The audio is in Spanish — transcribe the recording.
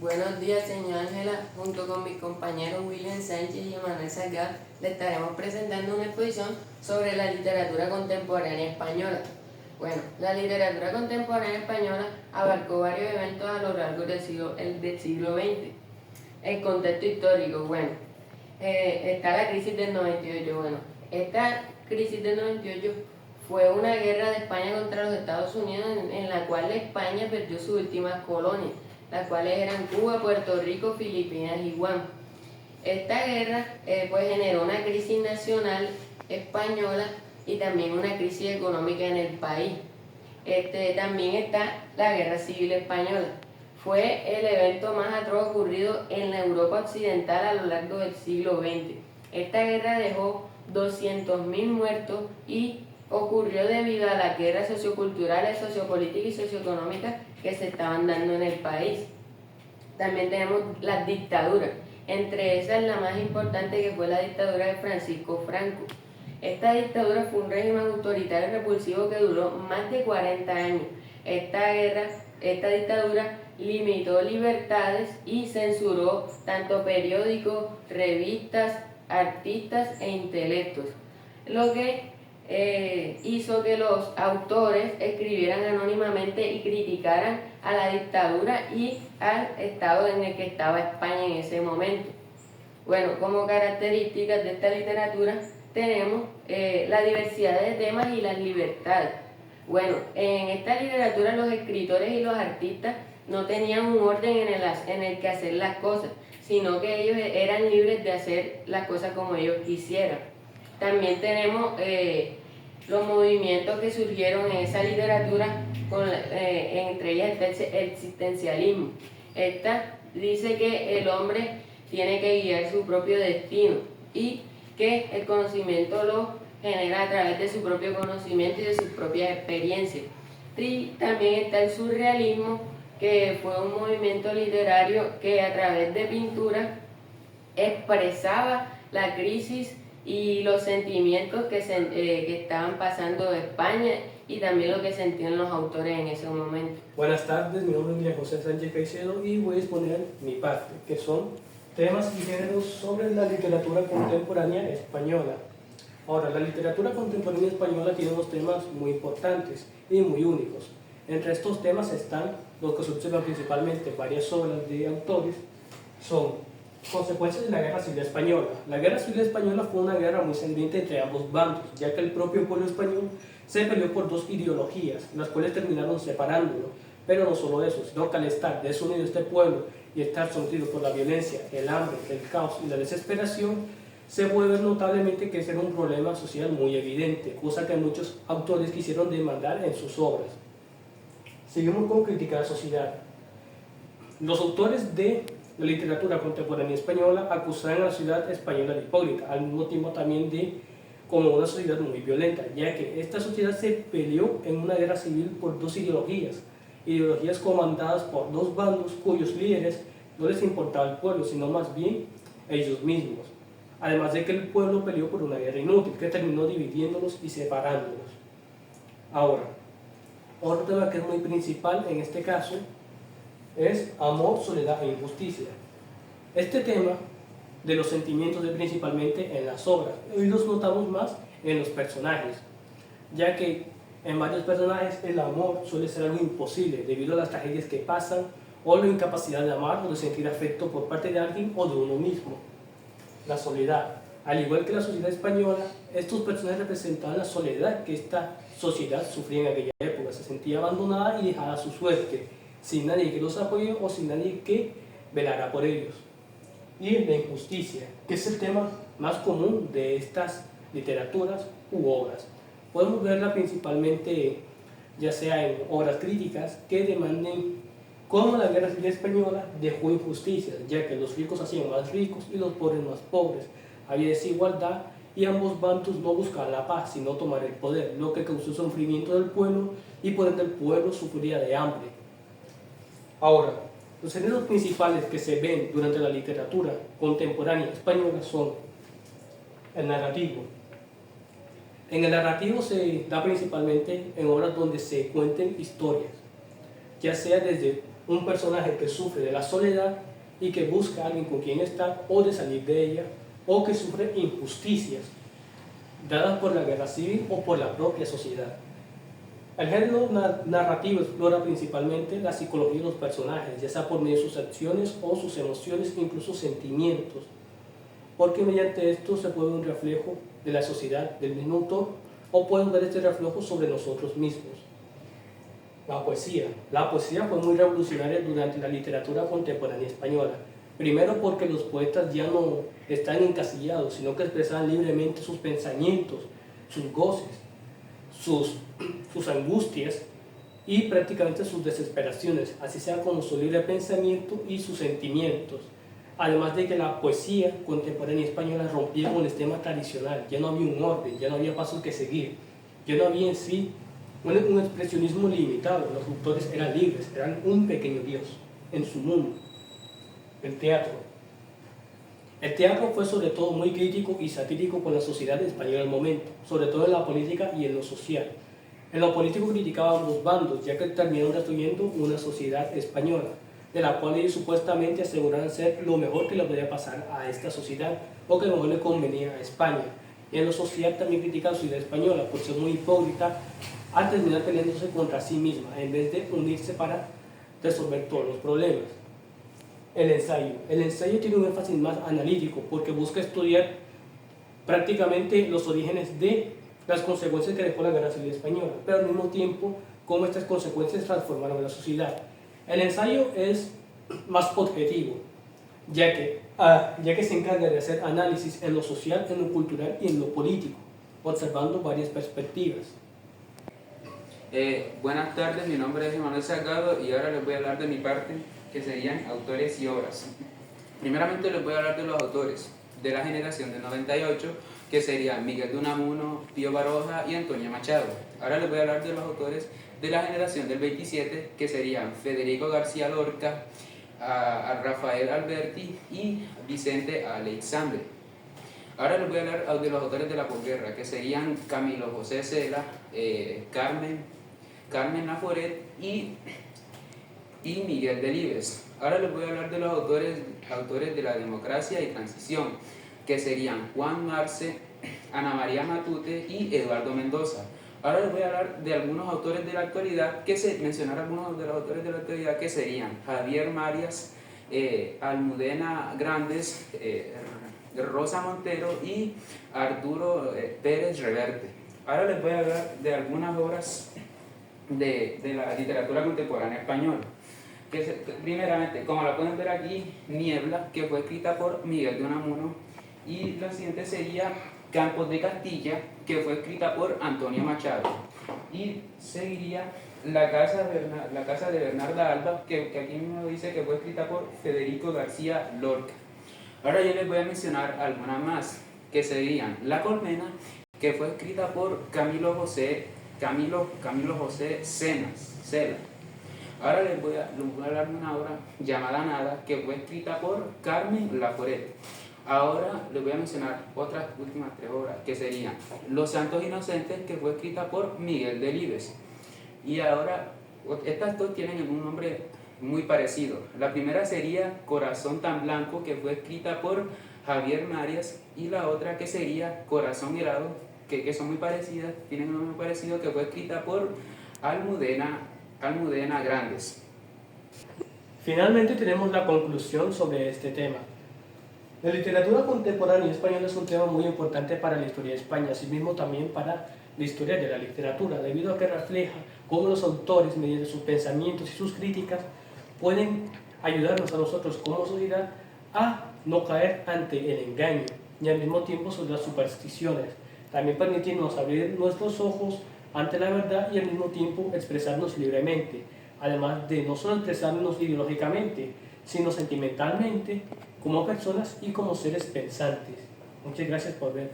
Buenos días, señora Ángela. Junto con mis compañeros William Sánchez y Emanuel Salgado, le estaremos presentando una exposición sobre la literatura contemporánea española. Bueno, la literatura contemporánea española abarcó varios eventos a lo largo del siglo XX. El contexto histórico, bueno, está la crisis del 98. Bueno, esta crisis del 98 fue una guerra de España contra los Estados Unidos en la cual España perdió sus últimas colonias, las cuales eran Cuba, Puerto Rico, Filipinas y Guam. Esta guerra pues generó una crisis nacional española y también una crisis económica en el país. También está la Guerra Civil Española. Fue el evento más atroz ocurrido en la Europa occidental a lo largo del siglo XX. Esta guerra dejó 200.000 muertos y ocurrió debido a las guerras socioculturales, sociopolíticas y socioeconómicas que se estaban dando en el país. También tenemos las dictaduras, entre esas la más importante, que fue la dictadura de Francisco Franco. Esta dictadura fue un régimen autoritario y repulsivo que duró más de 40 años. Esta dictadura limitó libertades y censuró tanto periódicos, revistas, artistas e intelectos, lo que hizo que los autores escribieran anónimamente y criticaran a la dictadura y al estado en el que estaba España en ese momento. Bueno, como características de esta literatura tenemos la diversidad de temas y las libertades. Bueno, en esta literatura los escritores y los artistas no tenían un orden en el que hacer las cosas, sino que ellos eran libres de hacer las cosas como ellos quisieran. También tenemos los movimientos que surgieron en esa literatura, entre ellas está el existencialismo. Esta dice que el hombre tiene que guiar su propio destino y que el conocimiento lo genera a través de su propio conocimiento y de sus propias experiencias. Y también está el surrealismo, que fue un movimiento literario que a través de pintura expresaba la crisis y los sentimientos que estaban pasando en España y también lo que sentían los autores en ese momento. Buenas tardes, mi nombre es William José Sánchez Caicedo y voy a exponer mi parte, que son temas y géneros sobre la literatura contemporánea española. Ahora, la literatura contemporánea española tiene unos temas muy importantes y muy únicos. Entre estos temas están los que se observan principalmente varias obras de autores, son consecuencias de la Guerra Civil Española. La Guerra Civil Española fue una guerra muy sangrienta entre ambos bandos, ya que el propio pueblo español se peleó por dos ideologías, las cuales terminaron separándolo. Pero no solo eso, sino que al estar desunido este pueblo y estar sometido por la violencia, el hambre, el caos y la desesperación, se vuelve notablemente que ese era un problema social muy evidente, cosa que muchos autores quisieron demandar en sus obras. Seguimos con crítica a la sociedad. Los autores de la literatura contemporánea española acusaban a la sociedad española de hipócrita, al mismo tiempo también de como una sociedad muy violenta, ya que esta sociedad se peleó en una guerra civil por dos ideologías comandadas por dos bandos cuyos líderes no les importaba el pueblo, sino más bien ellos mismos. Además de que el pueblo peleó por una guerra inútil que terminó dividiéndolos y separándolos. Ahora, otro tema que es muy principal en este caso es amor, soledad e injusticia. Este tema de los sentimientos es principalmente en las obras. Hoy los notamos más en los personajes, ya que en varios personajes el amor suele ser algo imposible debido a las tragedias que pasan o la incapacidad de amar o de sentir afecto por parte de alguien o de uno mismo. La soledad. Al igual que la sociedad española, estos personajes representaban la soledad que esta sociedad sufría en aquella época. Se sentía abandonada y dejada a su suerte, sin nadie que los apoye o sin nadie que velara por ellos. Y la injusticia, que es el tema más común de estas literaturas u obras. Podemos verla principalmente ya sea en obras críticas que demanden cómo la Guerra Civil Española dejó injusticias, ya que los ricos hacían más ricos y los pobres más pobres. Había desigualdad y ambos bandos no buscaban la paz, sino tomar el poder, lo que causó sufrimiento del pueblo y por ende el pueblo sufría de hambre. Ahora, los géneros principales que se ven durante la literatura contemporánea española son el narrativo. En el narrativo se da principalmente en obras donde se cuenten historias, ya sea desde un personaje que sufre de la soledad y que busca a alguien con quien estar o de salir de ella, o que sufre injusticias dadas por la guerra civil o por la propia sociedad. El género narrativo explora principalmente la psicología de los personajes, ya sea por medio de sus acciones o sus emociones, incluso sentimientos, porque mediante esto se puede ver un reflejo de la sociedad del mismo autor, o pueden ver este reflejo sobre nosotros mismos. La poesía. La poesía fue muy revolucionaria durante la literatura contemporánea española. Primero porque los poetas ya no están encasillados, sino que expresaban libremente sus pensamientos, sus goces, sus angustias y prácticamente sus desesperaciones, así sea como su libre pensamiento y sus sentimientos. Además de que la poesía contemporánea española rompía con el esquema tradicional, ya no había un orden, ya no había pasos que seguir, ya no había en sí un expresionismo limitado, los autores eran libres, eran un pequeño Dios en su mundo. El teatro. El teatro fue sobre todo muy crítico y satírico con la sociedad española del momento, sobre todo en la política y en lo social. En lo político criticaba a ambos bandos, ya que terminaron destruyendo una sociedad española, de la cual ellos supuestamente aseguraban ser lo mejor que le podía pasar a esta sociedad, o que mejor le convenía a España. Y en lo social también critica a la sociedad española, por ser muy hipócrita, al terminar peleándose contra sí misma, en vez de unirse para resolver todos los problemas. El ensayo. El ensayo tiene un énfasis más analítico, porque busca estudiar prácticamente los orígenes de las consecuencias que dejó la Guerra Civil Española, pero al mismo tiempo cómo estas consecuencias transformaron la sociedad. El ensayo es más objetivo, ya que se encarga de hacer análisis en lo social, en lo cultural y en lo político, observando varias perspectivas. Buenas tardes, mi nombre es Emanuel Salgado y ahora les voy a hablar de mi parte, que serían autores y obras. Primeramente les voy a hablar de los autores de la generación del 98, que serían Miguel de Unamuno, Pío Baroja y Antonio Machado. Ahora les voy a hablar de los autores de la generación del 27, que serían Federico García Lorca, a Rafael Alberti y Vicente Aleixandre. Ahora les voy a hablar de los autores de la posguerra, que serían Camilo José Cela, Carmen Laforet y Miguel Delibes. Ahora les voy a hablar de los autores de la democracia y transición, que serían Juan Arce, Ana María Matute y Eduardo Mendoza. Ahora les voy a hablar de algunos autores de la actualidad, mencionar algunos de los autores de la actualidad, que serían Javier Marias, Almudena Grandes, Rosa Montero y Arturo Pérez Reverte. Ahora les voy a hablar de algunas obras de la literatura contemporánea española. Primeramente, como la pueden ver aquí, Niebla, que fue escrita por Miguel de Unamuno, y la siguiente sería Campos de Castilla, que fue escrita por Antonio Machado, y seguiría La casa de Bernarda Alba, que aquí mismo dice que fue escrita por Federico García Lorca. Ahora yo les voy a mencionar algunas más, que serían La Colmena, que fue escrita por Camilo José Cela. Ahora les voy a hablar de una obra llamada Nada, que fue escrita por Carmen Laforet. Ahora les voy a mencionar otras últimas tres obras, que serían Los Santos Inocentes, que fue escrita por Miguel Delibes. Y ahora, estas dos tienen un nombre muy parecido. La primera sería Corazón tan Blanco, que fue escrita por Javier Marias, y la otra que sería Corazón Helado, que son muy parecidas, tienen un nombre muy parecido, que fue escrita por Almudena Grandes. Finalmente tenemos la conclusión sobre este tema. La literatura contemporánea española es un tema muy importante para la historia de España, asimismo también para la historia de la literatura, debido a que refleja cómo los autores, mediante sus pensamientos y sus críticas, pueden ayudarnos a nosotros como sociedad a no caer ante el engaño y al mismo tiempo sobre las supersticiones. También permitirnos abrir nuestros ojos ante la verdad y al mismo tiempo expresarnos libremente, además de no solo expresarnos ideológicamente, sino sentimentalmente, como personas y como seres pensantes. Muchas gracias por ver.